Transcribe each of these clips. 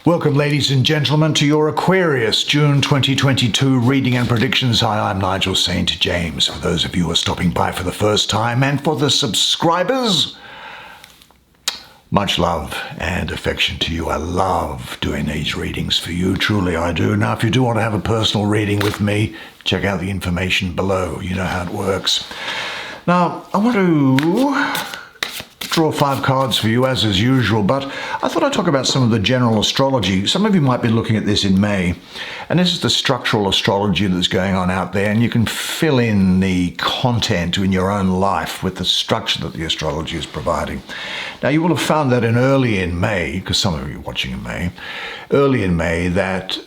Welcome, ladies and gentlemen, to your Aquarius June 2022 reading and predictions. Hi, I'm Nigel Saint James. For those of you who are stopping by for the first time, and for the subscribers, much love and affection to you. I love doing these readings for you. Truly, I do. Now, if you do want to have a personal reading with me, check out the information below. You know how it works. Now, I want to draw 5 cards for you as is usual, but I thought I'd talk about some of the general astrology. Some of you might be looking at this in May, and this is the structural astrology that's going on out there, and you can fill in the content in your own life with the structure that the astrology is providing. Now, you will have found that early in May, because some of you are watching in May, early in May that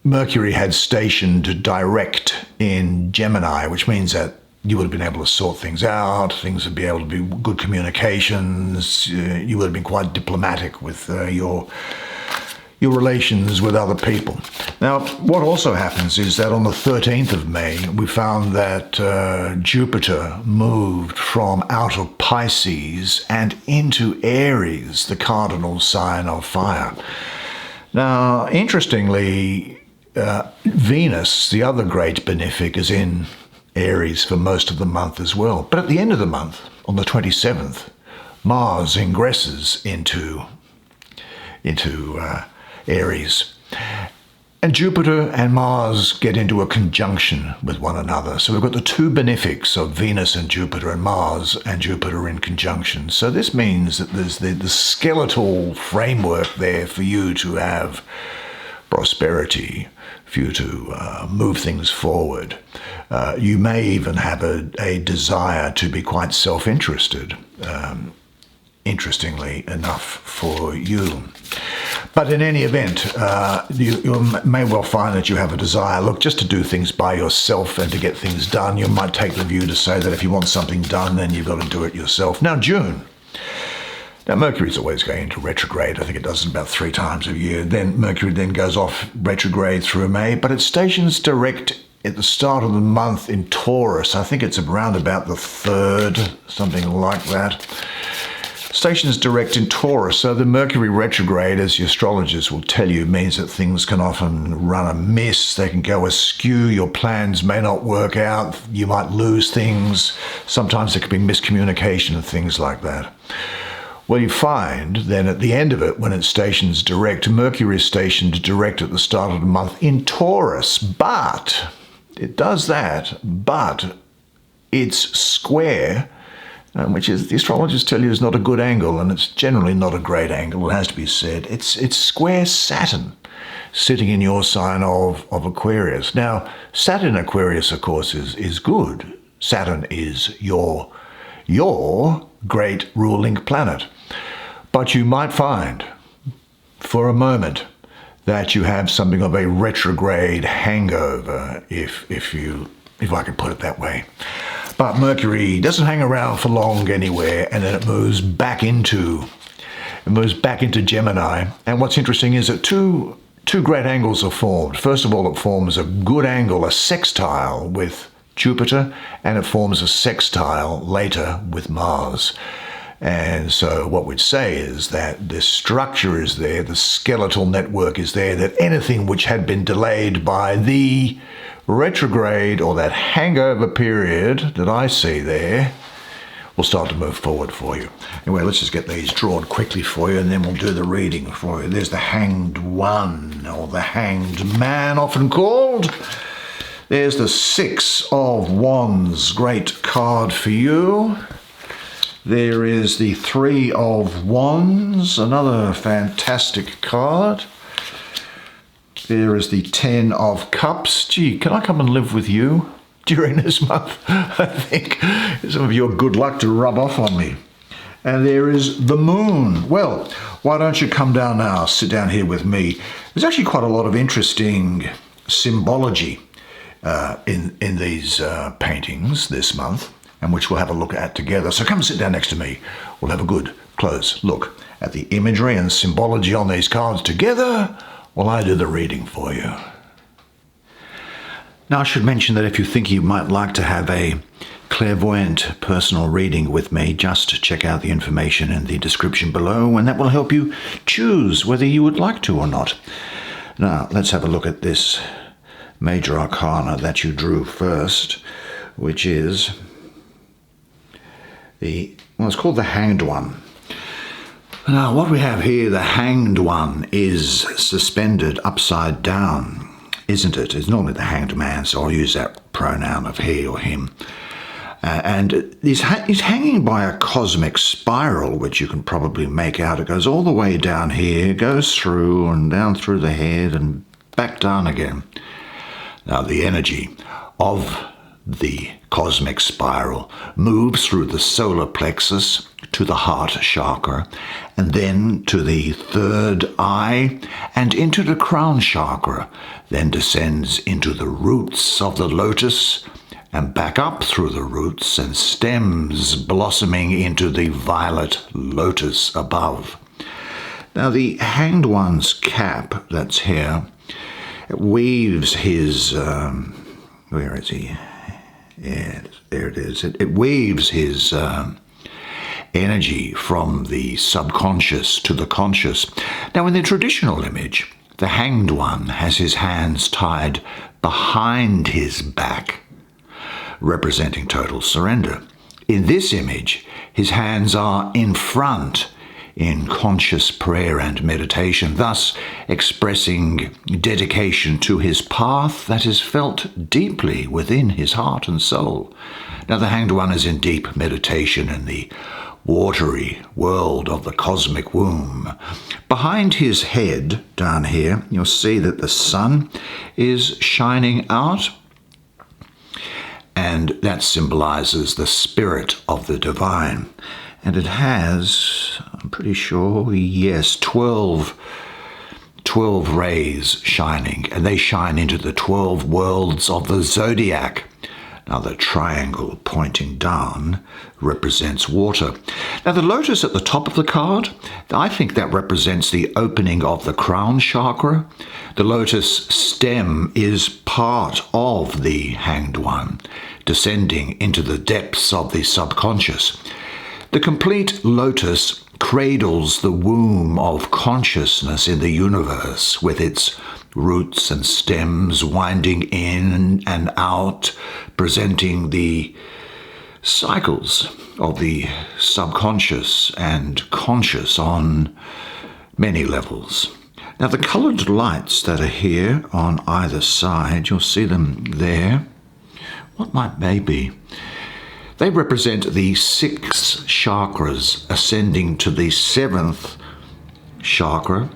Mercury had stationed direct in Gemini, which means that you would have been able to sort things out, things would be able to be good communications, you would have been quite diplomatic with your relations with other people. Now, what also happens is that on the 13th of May, we found that Jupiter moved from out of Pisces and into Aries, the cardinal sign of fire. Now, interestingly, Venus, the other great benefic, is in Aries for most of the month as well. But at the end of the month, on the 27th, Mars ingresses into Aries. And Jupiter and Mars get into a conjunction with one another. So we've got the two benefics of Venus and Jupiter, and Mars and Jupiter in conjunction. So this means that there's the skeletal framework there for you to have prosperity, for you to move things forward. You may even have a desire to be quite self-interested, interestingly enough for you. But in any event, you may well find that you have a desire, look, just to do things by yourself and to get things done. You might take the view to say that if you want something done, then you've got to do it yourself. Now, June. Now, Mercury's always going into retrograde. I think it does it about 3 times a year. Then Mercury then goes off retrograde through May, but it stations direct at the start of the month in Taurus. I think it's around about the 3rd, something like that. Stations direct in Taurus. So the Mercury retrograde, as the astrologers will tell you, means that things can often run amiss. They can go askew. Your plans may not work out. You might lose things. Sometimes there could be miscommunication and things like that. Well, you find then at the end of it, when it stations direct, Mercury is stationed direct at the start of the month in Taurus, but it does that, but it's square, which is, the astrologers tell you, is not a good angle, and it's generally not a great angle, it has to be said. It's square Saturn sitting in your sign of Aquarius. Now, Saturn Aquarius, of course, is good. Saturn is your great ruling planet. But you might find, for a moment, that you have something of a retrograde hangover, if I could put it that way. But Mercury doesn't hang around for long anywhere, and then it moves back into Gemini. And what's interesting is that two great angles are formed. First of all, it forms a good angle, a sextile with Jupiter, and it forms a sextile later with Mars. And so what we'd say is that the structure is there, the skeletal network is there, that anything which had been delayed by the retrograde or that hangover period that I see there will start to move forward for you. Anyway, let's just get these drawn quickly for you, and then we'll do the reading for you. There's the Hanged One, or the Hanged Man, often called. There's the 6 of Wands, great card for you. There is the 3 of Wands, another fantastic card. There is the 10 of Cups. Gee, can I come and live with you during this month? I think some of your good luck to rub off on me. And there is the Moon. Well, why don't you come down now, sit down here with me. There's actually quite a lot of interesting symbology in these paintings this month, and which we'll have a look at together. So come sit down next to me. We'll have a good close look at the imagery and symbology on these cards together while I do the reading for you. Now, I should mention that if you think you might like to have a clairvoyant personal reading with me, just check out the information in the description below, and that will help you choose whether you would like to or not. Now, let's have a look at this major arcana that you drew first, which is it's called the Hanged One. Now, what we have here, the Hanged One, is suspended upside down, isn't it? It's normally the Hanged Man, so I'll use that pronoun of he or him. And he's hanging by a cosmic spiral, which you can probably make out. It goes all the way down here, goes through and down through the head and back down again. Now, the energy of the cosmic spiral moves through the solar plexus to the heart chakra, and then to the third eye and into the crown chakra, then descends into the roots of the lotus and back up through the roots and stems, blossoming into the violet lotus above. Now, the Hanged One's cap that's here, it weaves his where is he? Yes, there it is. It weaves his energy from the subconscious to the conscious. Now, in the traditional image, the Hanged One has his hands tied behind his back, representing total surrender. In this image, his hands are in front in conscious prayer and meditation, thus expressing dedication to his path that is felt deeply within his heart and soul. Now, the Hanged One is in deep meditation in the watery world of the cosmic womb. Behind his head, down here, you'll see that the sun is shining out, and that symbolizes the spirit of the divine. And it has, I'm pretty sure, yes, 12 rays shining, and they shine into the 12 worlds of the zodiac. Now, the triangle pointing down represents water. Now, the lotus at the top of the card, I think that represents the opening of the crown chakra. The lotus stem is part of the Hanged One, descending into the depths of the subconscious. The complete lotus cradles the womb of consciousness in the universe, with its roots and stems winding in and out, presenting the cycles of the subconscious and conscious on many levels. Now, the coloured lights that are here on either side, you'll see them there. What might they be? They represent the 6 chakras ascending to the 7th chakra,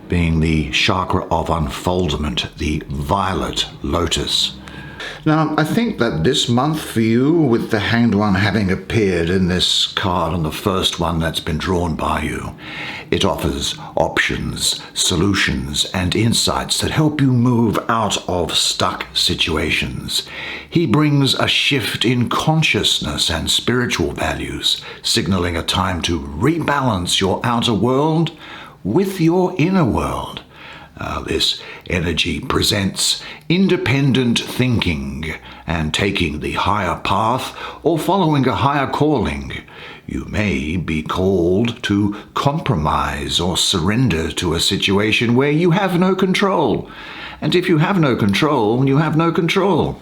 being the chakra of unfoldment, the violet lotus. Now, I think that this month for you, with the Hanged One having appeared in this card on the first one that's been drawn by you, it offers options, solutions, and insights that help you move out of stuck situations. He brings a shift in consciousness and spiritual values, signaling a time to rebalance your outer world with your inner world. This energy presents independent thinking and taking the higher path or following a higher calling. You may be called to compromise or surrender to a situation where you have no control. And if you have no control, you have no control.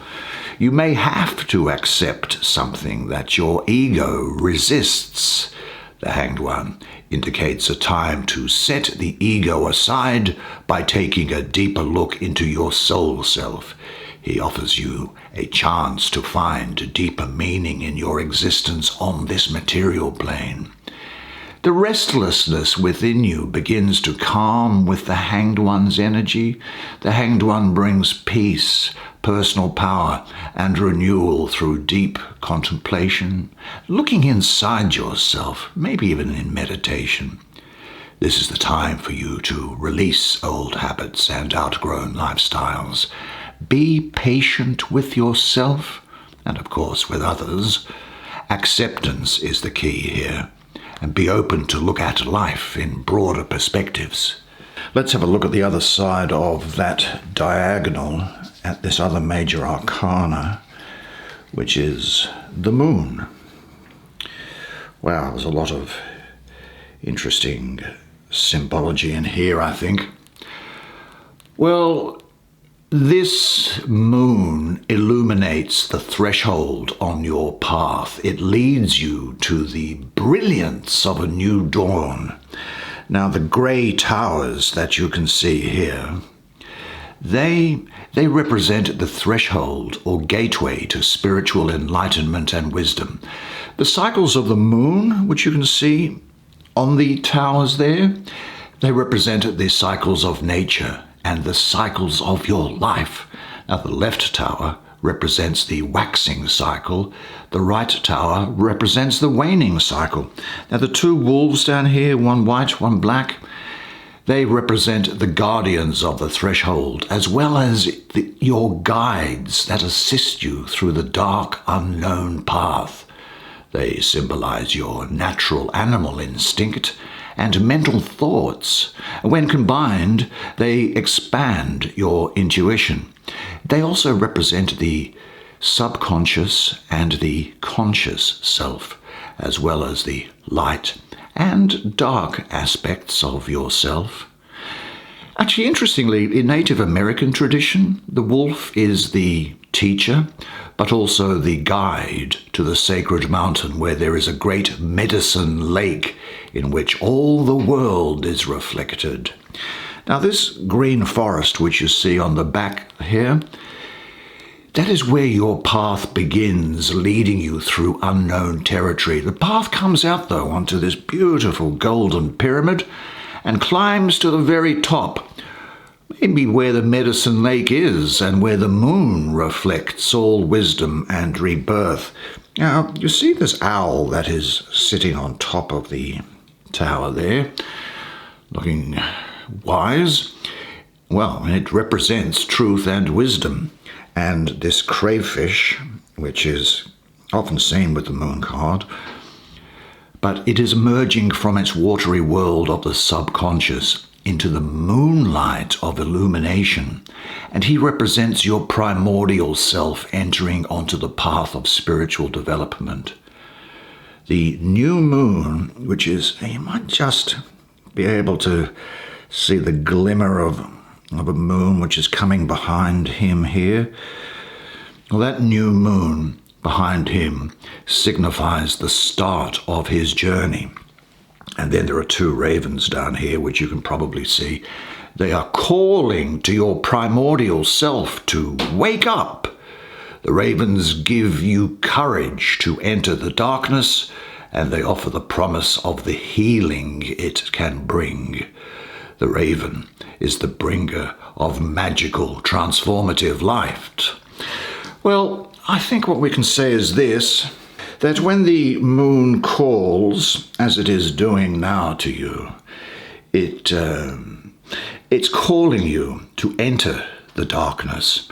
You may have to accept something that your ego resists. The Hanged One indicates a time to set the ego aside by taking a deeper look into your soul self. He offers you a chance to find deeper meaning in your existence on this material plane. The restlessness within you begins to calm with the Hanged One's energy. The Hanged One brings peace, personal power, and renewal through deep contemplation, looking inside yourself, maybe even in meditation. This is the time for you to release old habits and outgrown lifestyles. Be patient with yourself and, of course, with others. Acceptance is the key here, and be open to look at life in broader perspectives. Let's have a look at the other side of that diagonal. at this other major arcana, which is the moon. Wow, there's a lot of interesting symbology in here, I think. Well, this moon illuminates the threshold on your path. It leads you to the brilliance of a new dawn. Now, the grey towers that you can see here, they represent the threshold or gateway to spiritual enlightenment and wisdom. The cycles of the moon, which you can see on the towers there, they represent the cycles of nature and the cycles of your life. Now, the left tower represents the waxing cycle. The right tower represents the waning cycle. Now, the two wolves down here, one white, one black, they represent the guardians of the threshold, as well as your guides that assist you through the dark, unknown path. They symbolize your natural animal instinct and mental thoughts. When combined, they expand your intuition. They also represent the subconscious and the conscious self, as well as the light and dark aspects of yourself. Actually, interestingly, in Native American tradition, the wolf is the teacher, but also the guide to the sacred mountain where there is a great medicine lake in which all the world is reflected. Now, this green forest which you see on the back here, that is where your path begins, leading you through unknown territory. The path comes out, though, onto this beautiful golden pyramid and climbs to the very top, maybe where the medicine lake is and where the moon reflects all wisdom and rebirth. Now, you see this owl that is sitting on top of the tower there, looking wise? Well, it represents truth and wisdom. And this crayfish, which is often seen with the moon card, but it is emerging from its watery world of the subconscious into the moonlight of illumination, and he represents your primordial self entering onto the path of spiritual development. The new moon, which is, you might just be able to see the glimmer of a moon which is coming behind him here. Well, that new moon behind him signifies the start of his journey. And then there are two ravens down here, which you can probably see. They are calling to your primordial self to wake up. The ravens give you courage to enter the darkness, and they offer the promise of the healing it can bring. The raven is the bringer of magical, transformative light. Well, I think what we can say is this, that when the moon calls, as it is doing now to you, it's calling you to enter the darkness.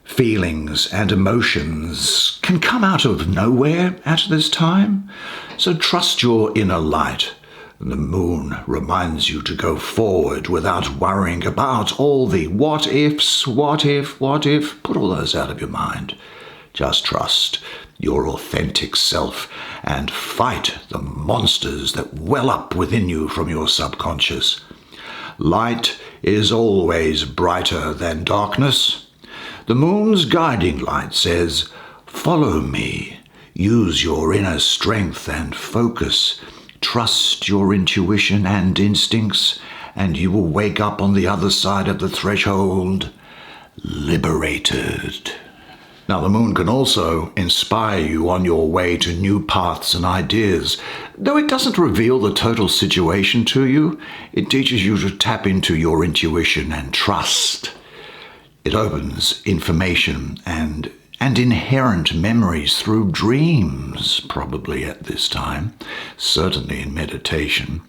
Feelings and emotions can come out of nowhere at this time, so trust your inner light. The moon reminds you to go forward without worrying about all the what ifs, what if, put all those out of your mind. Just trust your authentic self and fight the monsters that well up within you from your subconscious. Light is always brighter than darkness. The moon's guiding light says, "Follow me, use your inner strength and focus. Trust your intuition and instincts, and you will wake up on the other side of the threshold, liberated." Now, the moon can also inspire you on your way to new paths and ideas. Though it doesn't reveal the total situation to you, it teaches you to tap into your intuition and trust. It opens information and inherent memories through dreams, probably at this time, certainly in meditation.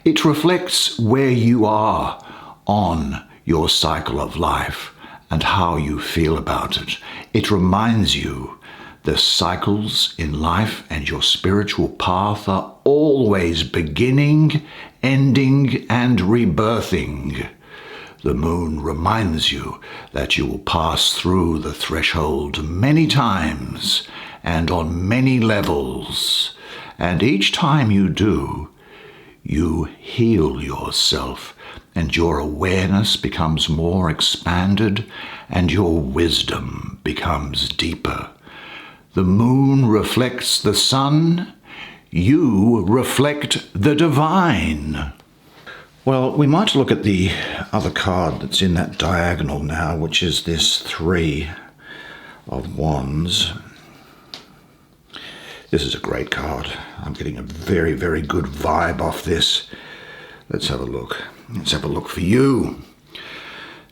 It reflects where you are on your cycle of life and how you feel about it. It reminds you the cycles in life and your spiritual path are always beginning, ending, and rebirthing. The moon reminds you that you will pass through the threshold many times and on many levels, and each time you do, you heal yourself, and your awareness becomes more expanded, and your wisdom becomes deeper. The moon reflects the sun. You reflect the divine. Well, we might look at the other card that's in that diagonal now, which is this 3 of Wands. This is a great card. I'm getting a very, very good vibe off this. Let's have a look. Let's have a look for you.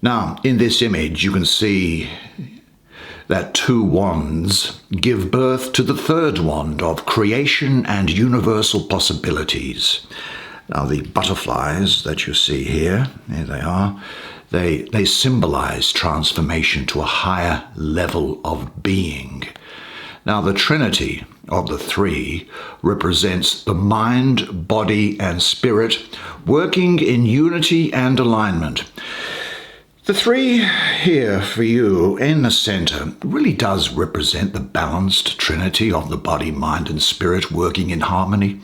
Now, in this image, you can see that 2 wands give birth to the 3rd wand of creation and universal possibilities. Now, the butterflies that you see here they are, they symbolize transformation to a higher level of being. Now, the trinity of the 3 represents the mind, body, and spirit working in unity and alignment. The 3 here for you in the center really does represent the balanced trinity of the body, mind, and spirit working in harmony.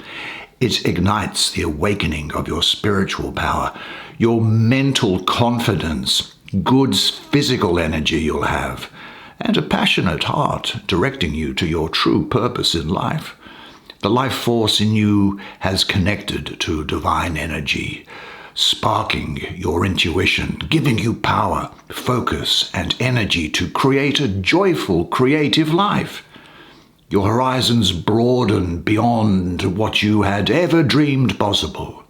It ignites the awakening of your spiritual power, your mental confidence, good physical energy you'll have, and a passionate heart directing you to your true purpose in life. The life force in you has connected to divine energy, sparking your intuition, giving you power, focus, and energy to create a joyful, creative life. Your horizons broaden beyond what you had ever dreamed possible.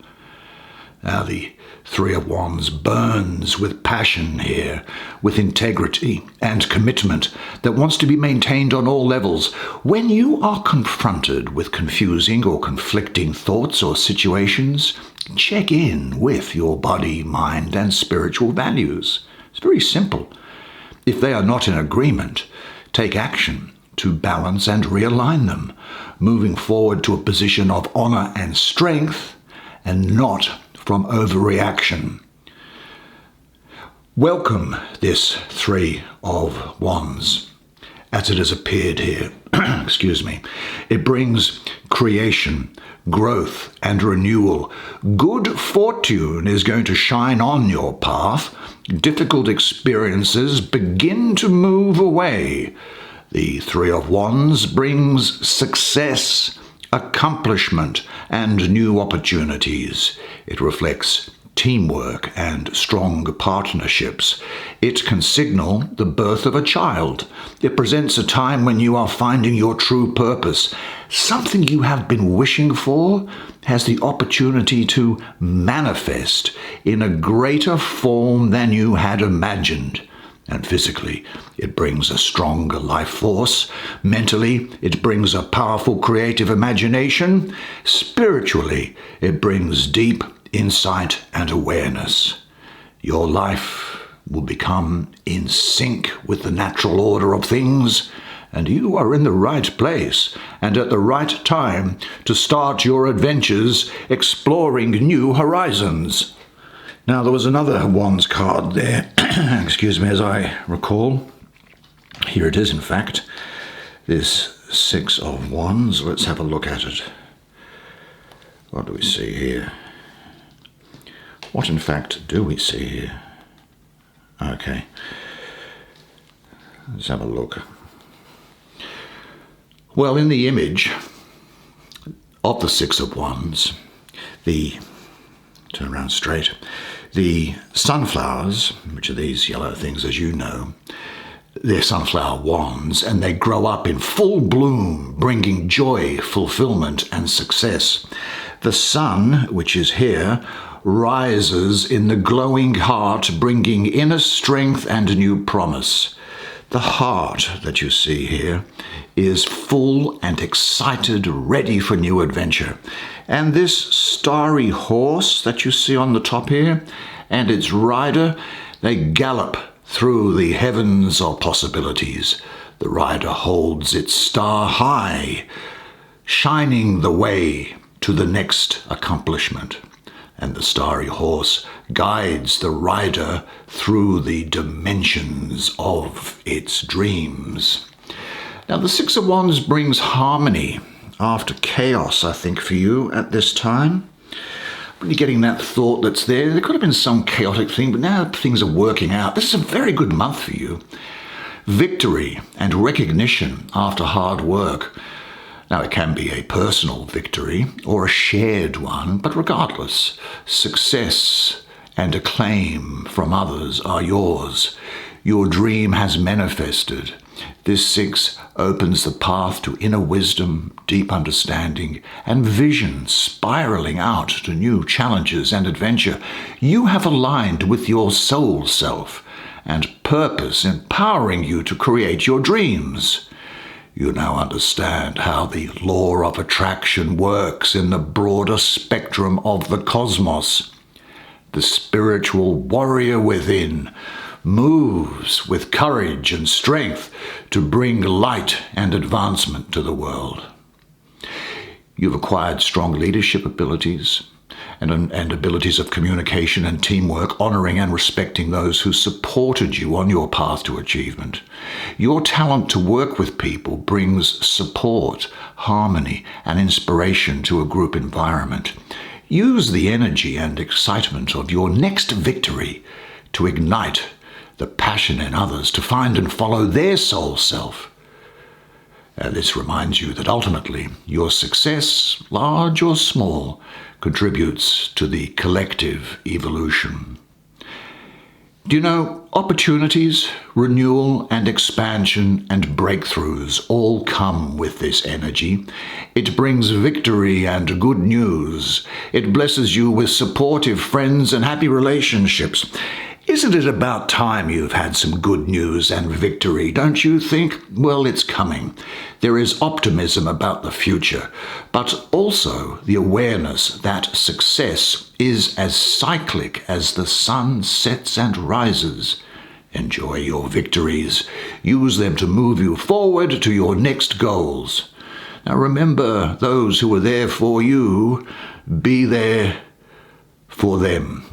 Now the 3 of Wands burns with passion here, with integrity and commitment that wants to be maintained on all levels. When you are confronted with confusing or conflicting thoughts or situations, check in with your body, mind, and spiritual values. It's very simple. If they are not in agreement, take action to balance and realign them, moving forward to a position of honor and strength and not from overreaction. Welcome this 3 of Wands as it has appeared here. Excuse me. It brings creation, growth, and renewal. Good fortune is going to shine on your path. Difficult experiences begin to move away. The 3 of Wands brings success, accomplishment, and new opportunities. It reflects teamwork and strong partnerships. It can signal the birth of a child. It presents a time when you are finding your true purpose. Something you have been wishing for has the opportunity to manifest in a greater form than you had imagined. And physically, it brings a stronger life force. Mentally, it brings a powerful creative imagination. Spiritually, it brings deep insight and awareness. Your life will become in sync with the natural order of things, and you are in the right place and at the right time to start your adventures exploring new horizons. Now, there was another Wands card there, excuse me, as I recall. Here it is, in fact, this 6 of Wands. Let's have a look at it. What do we see here? What, in fact, do we see here? Okay. Let's have a look. Well, in the image of the 6 of Wands, turn around straight, the sunflowers, which are these yellow things, as you know, they're sunflower wands, and they grow up in full bloom, bringing joy, fulfillment, and success. The sun, which is here, rises in the glowing heart, bringing inner strength and new promise. The heart that you see here is full and excited, ready for new adventure. And this starry horse that you see on the top here, and its rider, they gallop through the heavens of possibilities. The rider holds its star high, shining the way to the next accomplishment. And the starry horse guides the rider through the dimensions of its dreams. Now, the Six of Wands brings harmony after chaos, I think, for you at this time. When you're getting that thought that's there, there could have been some chaotic thing, but now things are working out. This is a very good month for you. Victory and recognition after hard work. Now, it can be a personal victory or a shared one, but regardless, success and acclaim from others are yours. Your dream has manifested. This six opens the path to inner wisdom, deep understanding, and vision spiraling out to new challenges and adventure. You have aligned with your soul self and purpose, empowering you to create your dreams. You now understand how the law of attraction works in the broader spectrum of the cosmos. The spiritual warrior within moves with courage and strength to bring light and advancement to the world. You've acquired strong leadership abilities and abilities of communication and teamwork, honoring and respecting those who supported you on your path to achievement. Your talent to work with people brings support, harmony, and inspiration to a group environment. Use the energy and excitement of your next victory to ignite the passion in others to find and follow their soul self. This reminds you that ultimately your success, large or small, contributes to the collective evolution. Do you know, opportunities, renewal and expansion and breakthroughs all come with this energy. It brings victory and good news. It blesses you with supportive friends and happy relationships. Isn't it about time you've had some good news and victory, don't you think? Well, it's coming. There is optimism about the future, but also the awareness that success is as cyclic as the sun sets and rises. Enjoy your victories. Use them to move you forward to your next goals. Now remember those who are there for you. Be there for them.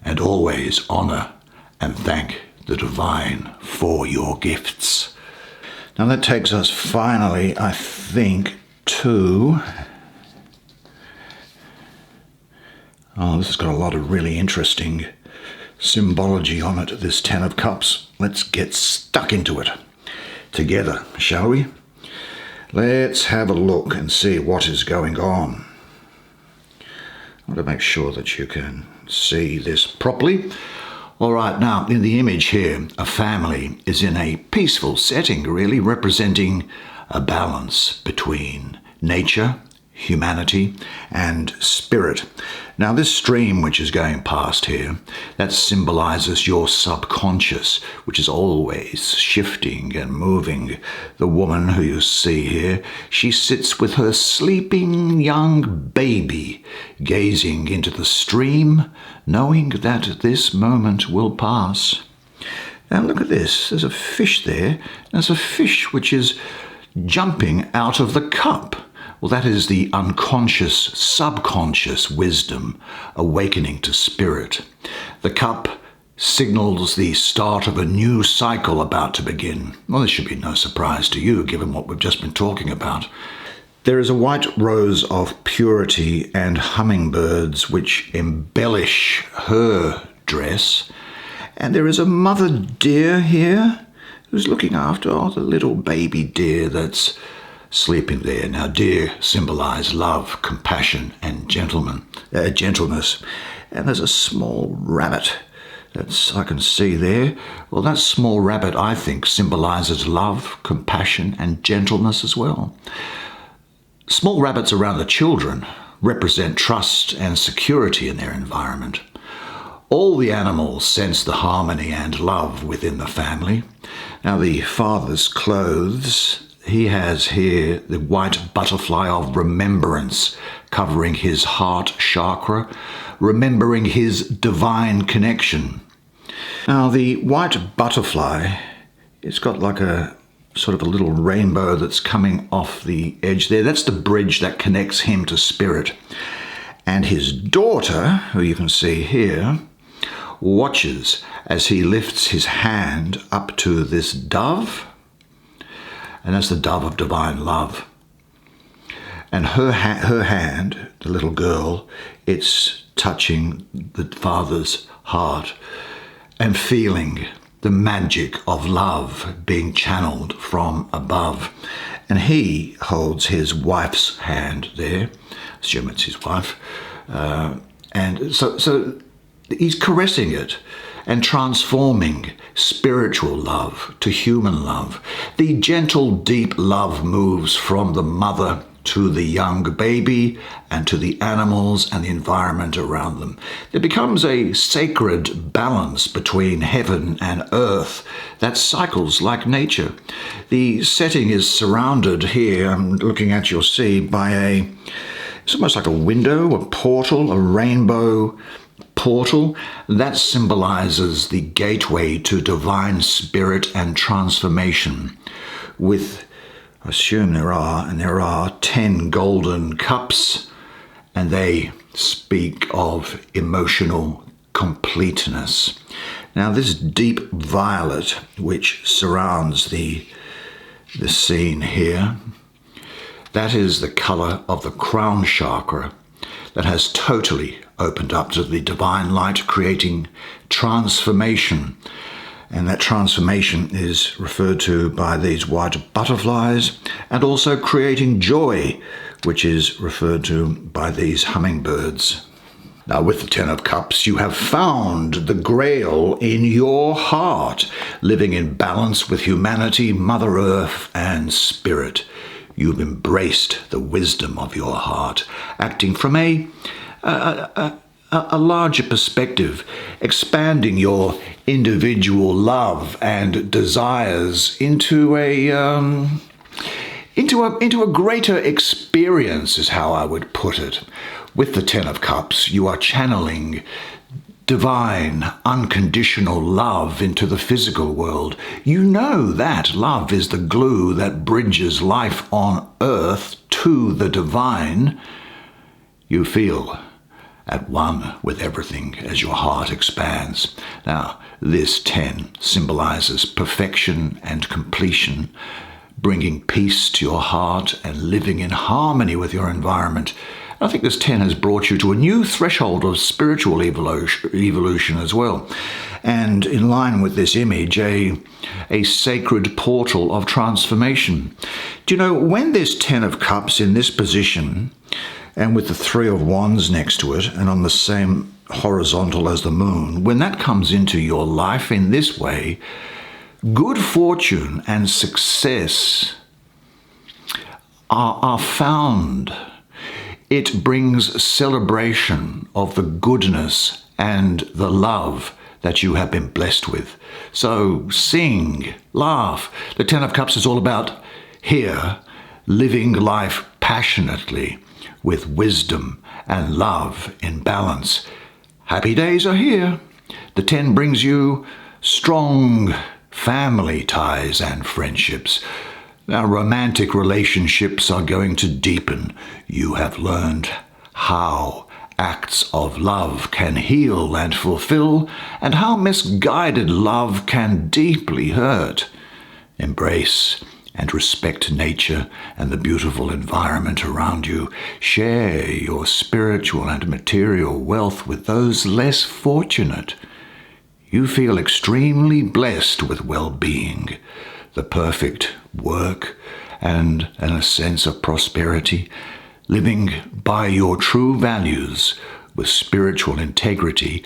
And always honor and thank the divine for your gifts. Now that takes us finally, I think, to... this has got a lot of really interesting symbology on it, this Ten of Cups. Let's get stuck into it together, shall we? Let's have a look and see what is going on. I want to make sure that you can see this properly. All right, now in the image here, a family is in a peaceful setting, really representing a balance between nature, humanity, and spirit. Now this stream which is going past here, that symbolizes your subconscious, which is always shifting and moving. The woman who you see here, she sits with her sleeping young baby, gazing into the stream, knowing that this moment will pass. Now look at this, there's a fish there. There's a fish which is jumping out of the cup. Well, that is the unconscious, subconscious wisdom awakening to spirit. The cup signals the start of a new cycle about to begin. Well, this should be no surprise to you, given what we've just been talking about. There is a white rose of purity and hummingbirds which embellish her dress. And there is a mother deer here who's looking after the little baby deer that's sleeping there. Now, deer symbolize love, compassion, and gentleness. And there's a small rabbit that's I can see there. Well, that small rabbit, I think, symbolizes love, compassion, and gentleness as well. Small rabbits around the children represent trust and security in their environment. All the animals sense the harmony and love within the family. Now, the father's clothes, he has here the white butterfly of remembrance covering his heart chakra, remembering his divine connection. Now, the white butterfly, it's got like a sort of a little rainbow that's coming off the edge there. That's the bridge that connects him to spirit. And his daughter, who you can see here, watches as he lifts his hand up to this dove, and that's the dove of divine love. And her hand, the little girl, it's touching the Father's heart and feeling the magic of love being channeled from above. And he holds his wife's hand there. Assume it's his wife. And so he's caressing it and transforming spiritual love to human love. The gentle, deep love moves from the mother to the young baby and to the animals and the environment around them. There becomes a sacred balance between heaven and earth that cycles like nature. The setting is surrounded here, I'm looking at, you'll see, by it's almost like a window, a portal, a rainbow portal. That symbolizes the gateway to divine spirit and transformation, with, I assume there are 10 golden cups, and they speak of emotional completeness. Now, this deep violet, which surrounds the scene here, that is the color of the crown chakra that has totally opened up to the divine light, creating transformation. And that transformation is referred to by these white butterflies, and also creating joy, which is referred to by these hummingbirds. Now, with the 10 of Cups, you have found the grail in your heart, living in balance with humanity, Mother Earth, and Spirit. You've embraced the wisdom of your heart, acting from a larger perspective, expanding your individual love and desires into a greater experience, is how I would put it. With the 10 of Cups, you are channeling divine, unconditional love into the physical world. You know that love is the glue that bridges life on earth to the divine. You feel at one with everything as your heart expands. Now, this 10 symbolizes perfection and completion, bringing peace to your heart and living in harmony with your environment. I think this 10 has brought you to a new threshold of spiritual evolution as well. And in line with this image, a sacred portal of transformation. Do you know, when this 10 of Cups in this position, and with the 3 of Wands next to it, and on the same horizontal as the moon, when that comes into your life in this way, good fortune and success are found. It brings celebration of the goodness and the love that you have been blessed with. So sing, laugh. The 10 of Cups is all about here, living life passionately with wisdom and love in balance. Happy days are here. The 10 brings you strong family ties and friendships. Now, romantic relationships are going to deepen. You have learned how acts of love can heal and fulfill, and how misguided love can deeply hurt. Embrace and respect nature and the beautiful environment around you. Share your spiritual and material wealth with those less fortunate. You feel extremely blessed with well-being, the perfect work, and a sense of prosperity. Living by your true values with spiritual integrity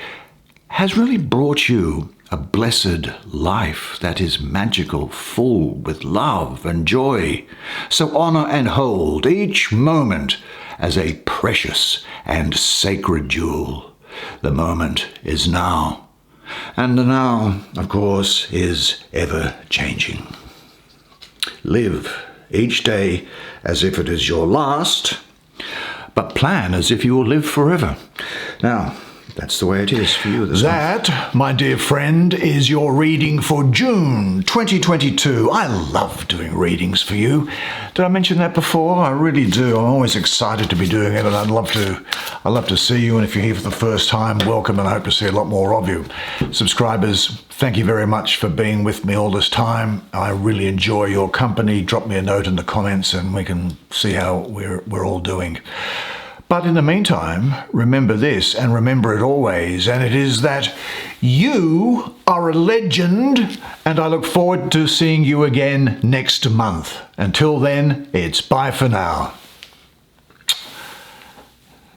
has really brought you a blessed life that is magical, full with love and joy. So honor and hold each moment as a precious and sacred jewel. The moment is now. And the now, of course, is ever-changing. Live each day as if it is your last, but plan as if you will live forever. Now, That's the way it is for you this month. That, my dear friend, is your reading for June 2022. I love doing readings for you. Did I mention that before? I really do. I'm always excited to be doing it, and I'd love to see you. And if you're here for the first time, welcome, and I hope to see a lot more of you. Subscribers, thank you very much for being with me all this time. I really enjoy your company. Drop me a note in the comments and we can see how we're all doing. But in the meantime, remember this, and remember it always, and it is that you are a legend, and I look forward to seeing you again next month. Until then, it's bye for now.